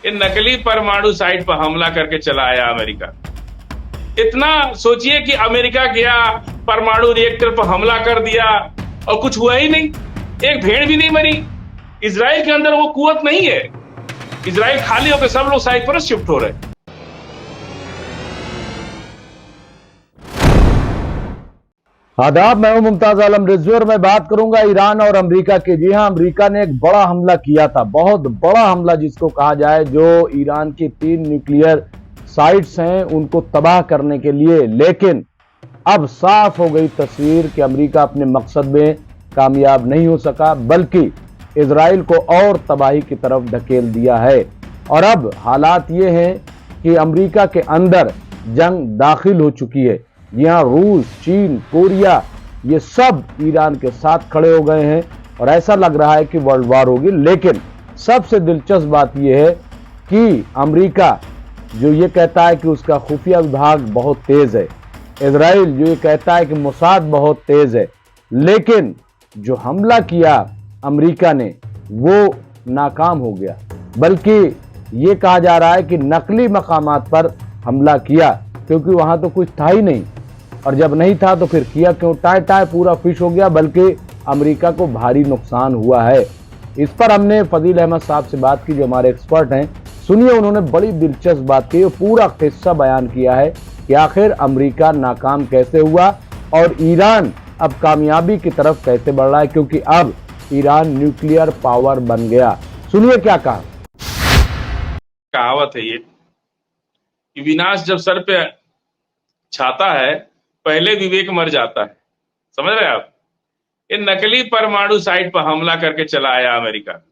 ये नकली परमाणु साइट पर हमला करके चला आया अमेरिका। इतना सोचिए कि अमेरिका गया, परमाणु रिएक्टर पर हमला कर दिया और कुछ हुआ ही नहीं, एक भेड़ भी नहीं मरी। इजराइल के अंदर वो कुवत नहीं है। इजराइल खाली होकर सब लोग साइट पर शिफ्ट हो रहे हैं। आदाब, मैं हूं मुमताज आलम रिजवी और मैं बात करूंगा ईरान और अमेरिका की। जी हां, अमेरिका ने एक बड़ा हमला किया था, बहुत बड़ा हमला जिसको कहा जाए, जो ईरान की 3 न्यूक्लियर साइट्स हैं उनको तबाह करने के लिए। लेकिन अब साफ हो गई तस्वीर कि अमेरिका अपने मकसद में कामयाब नहीं हो सका, बल्कि इजराइल को और तबाही की तरफ ढकेल दिया है। और अब हालात ये हैं कि अमेरिका के अंदर जंग दाखिल हो चुकी है। यहाँ रूस, चीन, कोरिया, ये सब ईरान के साथ खड़े हो गए हैं और ऐसा लग रहा है कि वर्ल्ड वार होगी। लेकिन सबसे दिलचस्प बात यह है कि अमेरिका जो ये कहता है कि उसका खुफिया विभाग बहुत तेज है, इजराइल जो ये कहता है कि मोसाद बहुत तेज है, लेकिन जो हमला किया अमेरिका ने वो नाकाम हो गया। बल्कि ये कहा जा रहा है कि नकली मकामात पर हमला किया, क्योंकि वहां तो कुछ था ही नहीं, और जब नहीं था तो फिर किया क्यों? टाय टाय पूरा फिश हो गया, बल्कि अमेरिका को भारी नुकसान हुआ है। इस पर हमने फजील अहमद साहब से बात की, जो हमारे एक्सपर्ट हैं। सुनिए, उन्होंने बड़ी दिलचस्प बात की, पूरा किस्सा बयान किया है कि आखिर अमेरिका नाकाम कैसे हुआ और ईरान अब कामयाबी की तरफ कैसे बढ़ रहा है, क्योंकि अब ईरान न्यूक्लियर पावर बन गया। सुनिए क्या कहा। कहावत है ये कि विनाश जब सर पे छाता है, पहले विवेक मर जाता है। समझ रहे आप? ये नकली परमाणु साइट पर हमला करके चला आया अमेरिका।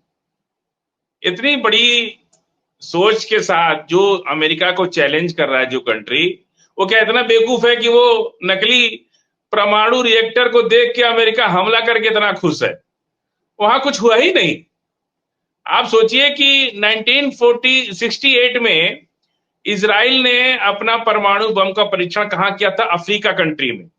इतनी बड़ी सोच के साथ जो अमेरिका को चैलेंज कर रहा है जो कंट्री, वो क्या इतना बेवकूफ है कि वो नकली परमाणु रिएक्टर को देख के अमेरिका हमला करके इतना खुश है? वहां कुछ हुआ ही नहीं। आप सोचिए कि 1968 में इजराइल ने अपना परमाणु बम का परीक्षण कहां किया था? अफ्रीका कंट्री में,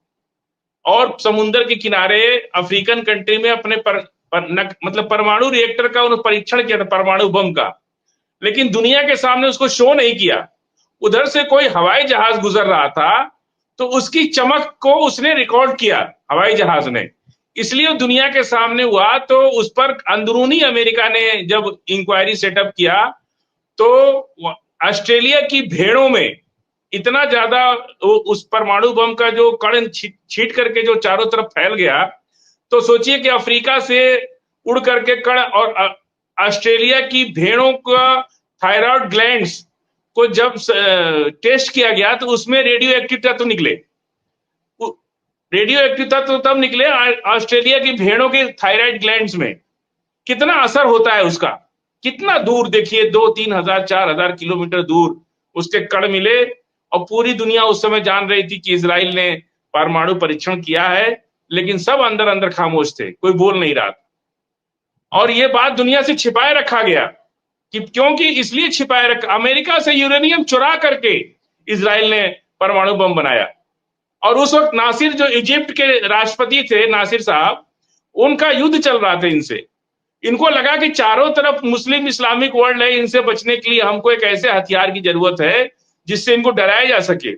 और समुद्र के किनारे अफ्रीकन कंट्री में अपने मतलब परमाणु रिएक्टर का उन्होंने परीक्षण किया था, परमाणु बम का। लेकिन दुनिया के सामने उसको शो नहीं किया। उधर से कोई हवाई जहाज गुजर रहा था तो उसकी चमक को उसने रिकॉर्ड किया हवाई जहाज ने, इसलिए वो दुनिया के सामने हुआ। तो उस पर अंदरूनी अमेरिका ने जब इंक्वायरी सेटअप किया तो ऑस्ट्रेलिया की भेड़ों में इतना ज्यादा उस परमाणु बम का जो कण छीट करके जो चारों तरफ फैल गया, तो सोचिए कि अफ्रीका से उड़ करके कण और ऑस्ट्रेलिया की भेड़ों का थायराइड ग्लैंड्स को जब टेस्ट किया गया तो उसमें रेडियो एक्टिव तत्व निकले। रेडियो एक्टिव तत्व तब निकले ऑस्ट्रेलिया की भेड़ों के थायराइड ग्लैंड्स में। कितना असर होता है उसका, कितना दूर देखिए, 2-3 हजार 4,000 किलोमीटर दूर उसके कण मिले। और पूरी दुनिया उस समय जान रही थी कि इजराइल ने परमाणु परीक्षण किया है, लेकिन सब अंदर अंदर खामोश थे, कोई बोल नहीं रहा था। और ये बात दुनिया से छिपाए रखा गया कि क्योंकि इसलिए छिपाए रखा, अमेरिका से यूरेनियम चुरा करके इजराइल ने परमाणु बम बनाया। और उस वक्त नासिर, जो इजिप्ट के राष्ट्रपति थे, नासिर साहब, उनका युद्ध चल रहा था इनसे। इनको लगा कि चारों तरफ मुस्लिम इस्लामिक वर्ल्ड है, इनसे बचने के लिए हमको एक ऐसे हथियार की जरूरत है जिससे इनको डराया जा सके।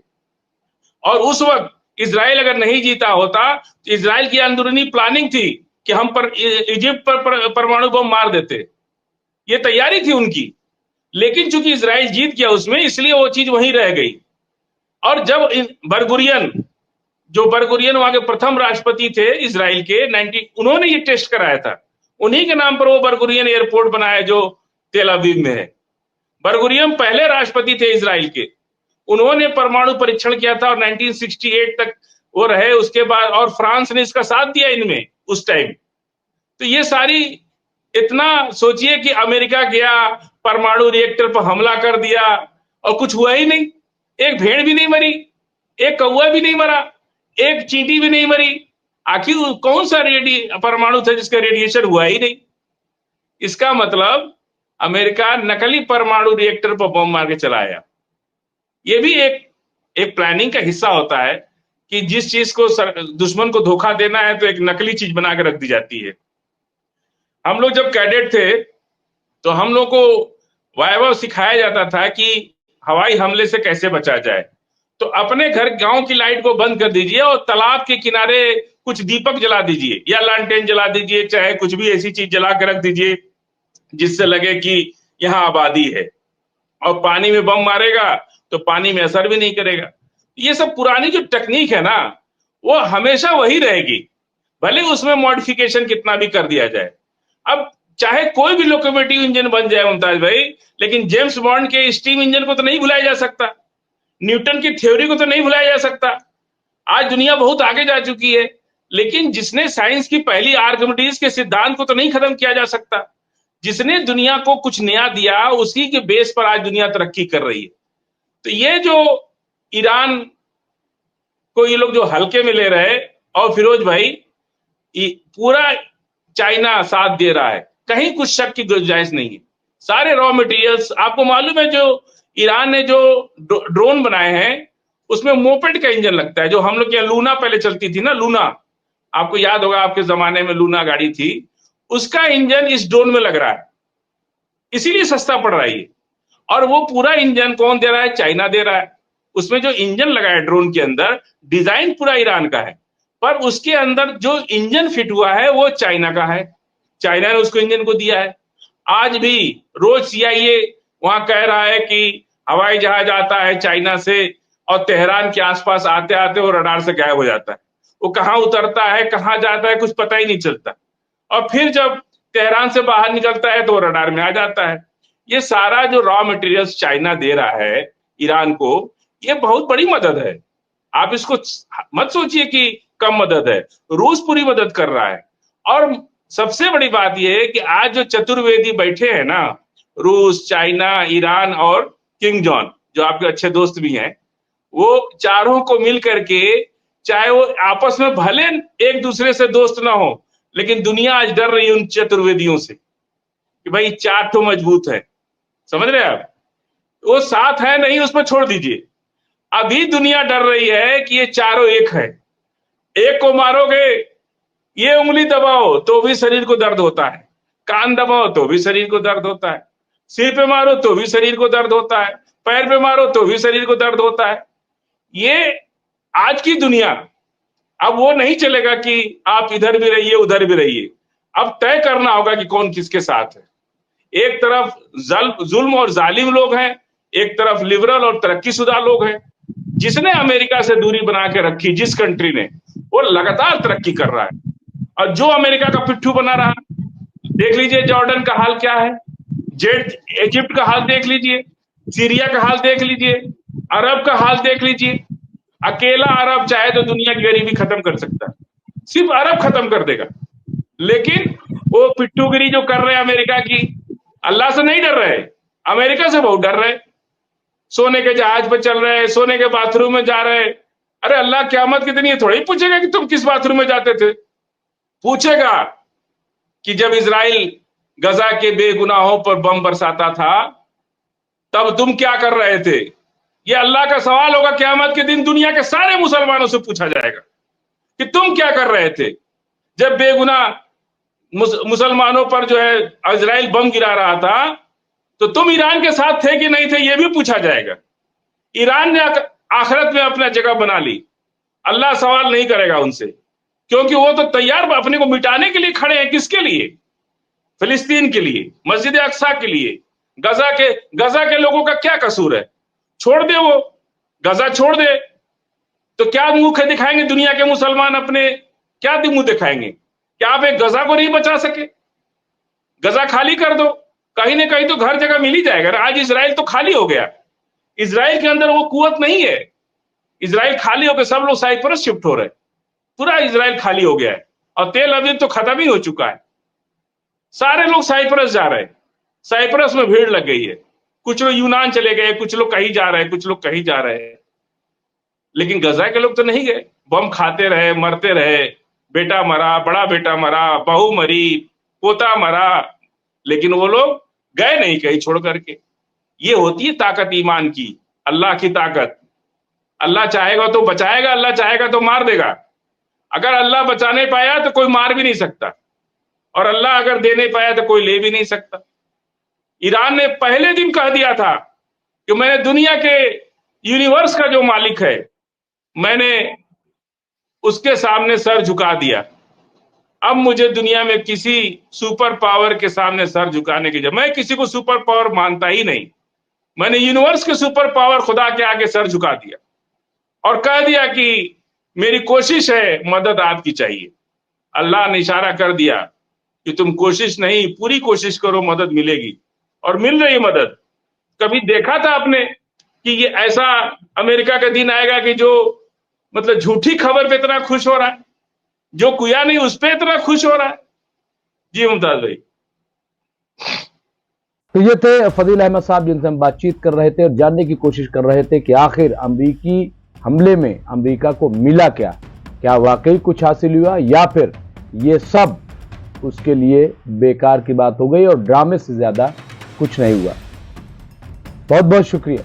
और उस वक्त इजराइल अगर नहीं जीता होता तो इजराइल की अंदरूनी प्लानिंग थी कि हम पर इजिप्ट पर परमाणु बम मार देते, ये तैयारी थी उनकी। लेकिन चूंकि इजराइल जीत गया उसमें, इसलिए वो चीज वहीं रह गई। और जब बरगुरियन वहां के प्रथम राष्ट्रपति थे इजराइल के, उन्होंने ये टेस्ट कराया था। उन्हीं के नाम पर वो बरगुरियन एयरपोर्ट बनाया जो तेल अवीव में है। बरगुरियन पहले राष्ट्रपति थे इजराइल के, उन्होंने परमाणु परीक्षण किया था और 1968 तक वो रहे। उसके बाद और फ्रांस ने इसका साथ दिया इनमें उस टाइम। तो ये सारी, इतना सोचिए कि अमेरिका गया, परमाणु रिएक्टर पर हमला कर दिया और कुछ हुआ ही नहीं, एक भेड़ भी नहीं मरी, एक कौवा भी नहीं मरा, एक चींटी भी नहीं मरी। आखिर कौन सा परमाणु था जिसका रेडिएशन हुआ ही नहीं? इसका मतलब अमेरिका नकली परमाणु रिएक्टर पर बम मार के चलाया। यह भी एक प्लानिंग का हिस्सा होता है कि जिस चीज को दुश्मन को धोखा देना है तो एक नकली चीज बना के रख दी जाती है। हम लोग जब कैडेट थे तो हम लोग को वैभव सिखाया जाता था कि हवाई हमले से कैसे बचा जाए। तो अपने घर गांव की लाइट को बंद कर दीजिए और तालाब के किनारे कुछ दीपक जला दीजिए या लालटेन जला दीजिए, चाहे कुछ भी ऐसी चीज जला के रख दीजिए जिससे लगे कि यहाँ आबादी है। और पानी में बम मारेगा तो पानी में असर भी नहीं करेगा। ये सब पुरानी जो टेक्निक है ना, वो हमेशा वही रहेगी, भले उसमें मॉडिफिकेशन कितना भी कर दिया जाए। अब चाहे कोई भी लोकोमोटिव इंजन बन जाए मुमताज भाई, लेकिन जेम्स बॉन्ड के स्टीम इंजन को तो नहीं भुलाया जा सकता, न्यूटन की थ्योरी को तो नहीं भुलाया जा सकता। आज दुनिया बहुत आगे जा चुकी है, लेकिन जिसने साइंस की पहली आर्किमिडीज के सिद्धांत को तो नहीं खत्म किया जा सकता। जिसने दुनिया को कुछ नया दिया, उसी के बेस पर आज दुनिया तरक्की कर रही है। तो ये जो ईरान को ये लोग जो हल्के में ले रहे, और फिरोज भाई पूरा चाइना साथ दे रहा है, कहीं कुछ शक की गुंजाइश नहीं है। सारे रॉ मटेरियल्स आपको मालूम है, जो ईरान ने जो ड्रोन बनाए हैं उसमें मोपेड का इंजन लगता है। जो हम लोग यहाँ लूना पहले चलती थी ना, लूना, आपको याद होगा, आपके जमाने में लूना गाड़ी थी, उसका इंजन इस ड्रोन में लग रहा है, इसीलिए सस्ता पड़ रहा है ये। और वो पूरा इंजन कौन दे रहा है? चाइना दे रहा है। उसमें जो इंजन लगा है ड्रोन के अंदर, डिजाइन पूरा ईरान का है, पर उसके अंदर जो इंजन फिट हुआ है वो चाइना का है। चाइना ने उसको इंजन को दिया है। आज भी रोज सीआईए वहां कह रहा है कि हवाई जहाज आता है चाइना से और तेहरान के आसपास आते आते वो रडार से गायब हो जाता है। वो कहाँ उतरता है, कहाँ जाता है, कुछ पता ही नहीं चलता। और फिर जब तेहरान से बाहर निकलता है तो वो रडार में आ जाता है। ये सारा जो रॉ मटेरियल्स चाइना दे रहा है ईरान को, ये बहुत बड़ी मदद है। आप इसको मत सोचिए कि कम मदद है, रूस पूरी मदद कर रहा है। और सबसे बड़ी बात यह है कि आज जो चतुर्वेदी बैठे हैं ना, रूस, चाइना, ईरान और किंग जॉन, जो आपके अच्छे दोस्त भी हैं, वो चारों को मिल करके, चाहे वो आपस में भले एक दूसरे से दोस्त ना हो, लेकिन दुनिया आज डर रही है उन चतुर्वेदियों से कि भाई चार तो मजबूत है। समझ रहे हैं आप? वो साथ है नहीं, उसमें छोड़ दीजिए। अभी दुनिया डर रही है कि ये चारों एक है। एक को मारोगे, ये उंगली दबाओ तो भी शरीर को दर्द होता है, कान दबाओ तो भी शरीर को दर्द होता है, सिर पे मारो तो भी शरीर को दर्द होता है, पैर पे मारो तो भी शरीर को दर्द होता है। ये आज की दुनिया। अब वो नहीं चलेगा कि आप इधर भी रहिए उधर भी रहिए। अब तय करना होगा कि कौन किसके साथ है। एक तरफ जुल्म और जालिम लोग हैं, एक तरफ लिबरल और तरक्कीशुदा लोग हैं। जिसने अमेरिका से दूरी बना के रखी, जिस कंट्री ने, वो लगातार तरक्की कर रहा है। और जो अमेरिका का पिट्ठू बना रहा, देख लीजिए जॉर्डन का हाल क्या है, जेट इजिप्ट का हाल देख लीजिए, सीरिया का हाल देख लीजिए, अरब का हाल देख लीजिए। अकेला अरब चाहे तो दुनिया की गरीबी खत्म कर सकता है, सिर्फ अरब खत्म कर देगा। लेकिन वो पिट्ठूगिरी जो कर रहे हैं अमेरिका की, अल्लाह से नहीं डर रहे, अमेरिका से बहुत डर रहे। सोने के जहाज पर चल रहे, सोने के बाथरूम में जा रहे। अरे अल्लाह क़यामत के दिन ये थोड़ी पूछेगा कि तुम किस बाथरूम में जाते थे। पूछेगा कि जब इजराइल गजा के बेगुनाहों पर बम बरसाता था तब तुम क्या कर रहे थे। ये अल्लाह का सवाल होगा क़यामत के दिन। दुनिया के सारे मुसलमानों से पूछा जाएगा कि तुम क्या कर रहे थे जब बेगुनाह मुसलमानों पर जो है इजराइल बम गिरा रहा था। तो तुम ईरान के साथ थे कि नहीं थे, यह भी पूछा जाएगा। ईरान ने आखिरत में अपना जगह बना ली, अल्लाह सवाल नहीं करेगा उनसे, क्योंकि वो तो तैयार अपने को मिटाने के लिए खड़े हैं। किसके लिए? फिलिस्तीन के लिए, मस्जिद अक्सा के लिए। गजा के लोगों का क्या कसूर है? छोड़ दे, वो गजा छोड़ दे तो क्या मुंह दिखाएंगे दुनिया के मुसलमान अपने? क्या मुंह दिखाएंगे? क्या आप एक गजा को नहीं बचा सके? गजा खाली कर दो, कहीं ना कहीं तो घर जगह मिल ही जाएगा ना। आज इजराइल तो खाली हो गया, इजराइल के अंदर वो कुवत नहीं है। इजराइल खाली होकर सब लोग साइप्रस शिफ्ट हो रहे, पूरा इजराइल खाली हो गया है। और तेल अवीव तो खत्म ही हो चुका है, सारे लोग साइप्रस जा रहे हैं। साइप्रस में भीड़ लग गई है, कुछ लोग यूनान चले गए, कुछ लोग कहीं जा रहे हैं, कुछ लोग कहीं जा रहे हैं। लेकिन गजा के लोग तो नहीं गए, बम खाते रहे, मरते रहे। बेटा मरा, बड़ा बेटा मरा, बहू मरी, पोता मरा, लेकिन वो लोग गए नहीं कहीं छोड़ करके। ये होती है ताकत ईमान की, अल्लाह की ताकत। अल्लाह चाहेगा तो बचाएगा, अल्लाह चाहेगा तो मार देगा। अगर अल्लाह बचा नहीं पाया तो कोई मार भी नहीं सकता, और अल्लाह अगर दे नहीं पाया तो कोई ले भी नहीं सकता। ईरान ने पहले दिन कह दिया था कि मैंने दुनिया के यूनिवर्स का जो मालिक है, मैंने उसके सामने सर झुका दिया। अब मुझे दुनिया में किसी सुपर पावर के सामने सर झुकाने की जरूरत, मैं किसी को सुपर पावर मानता ही नहीं। मैंने यूनिवर्स के सुपर पावर खुदा के आगे सर झुका दिया और कह दिया कि मेरी कोशिश है, मदद आपकी चाहिए। अल्लाह ने इशारा कर दिया कि तुम कोशिश नहीं, पूरी कोशिश करो, मदद मिलेगी, और मिल रही मदद। कभी देखा था आपने कि ये ऐसा अमेरिका का दिन आएगा कि जो मतलब झूठी खबर पे इतना खुश हो रहा है, जो कुया नहीं उस पे इतना खुश हो रहा है? जी मुमताज भाई। तो ये थे फजील अहमद साहब, जिनसे हम बातचीत कर रहे थे और जानने की कोशिश कर रहे थे कि आखिर अमेरिकी हमले में अमेरिका को मिला क्या वाकई कुछ हासिल हुआ, या फिर ये सब उसके लिए बेकार की बात हो गई और ड्रामे से ज्यादा कुछ नहीं हुआ। बहुत बहुत शुक्रिया।